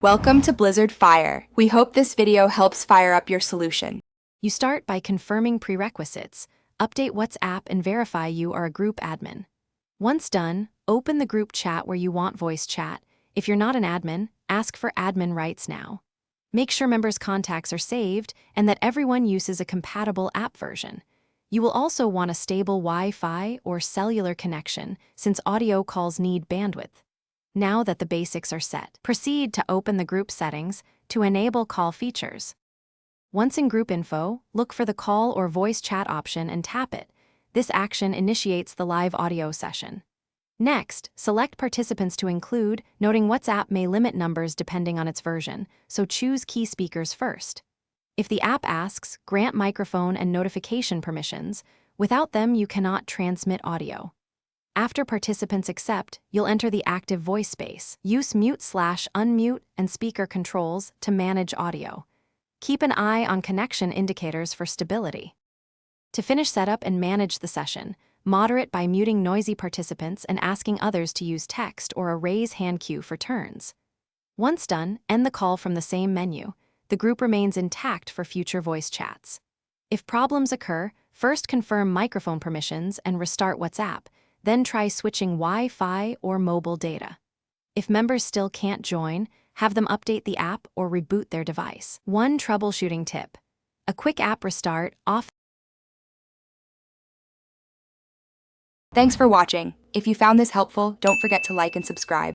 Welcome to Blizzard Fire. We hope this video helps fire up your solution. You start by confirming prerequisites, update WhatsApp and verify you are a group admin. Once done, open the group chat where you want voice chat. If you're not an admin, ask for admin rights now. Make sure members' contacts are saved and that everyone uses a compatible app version. You will also want a stable Wi-Fi or cellular connection since audio calls need bandwidth. Now that the basics are set, proceed to open the group settings to enable call features. Once in group info, look for the call or voice chat option and tap it. This action initiates the live audio session. Next, select participants to include, noting WhatsApp may limit numbers depending on its version, so choose key speakers first. If the app asks, grant microphone and notification permissions. Without them, you cannot transmit audio. After participants accept, you'll enter the active voice space. Use mute/unmute and speaker controls to manage audio. Keep an eye on connection indicators for stability. To finish setup and manage the session, moderate by muting noisy participants and asking others to use text or a raise hand cue for turns. Once done, end the call from the same menu. The group remains intact for future voice chats. If problems occur, first confirm microphone permissions and restart WhatsApp, then try switching Wi-Fi or mobile data. If members still can't join, have them update the app or reboot their device. One troubleshooting tip: a quick app restart off. Thanks for watching. If you found this helpful, don't forget to like and subscribe.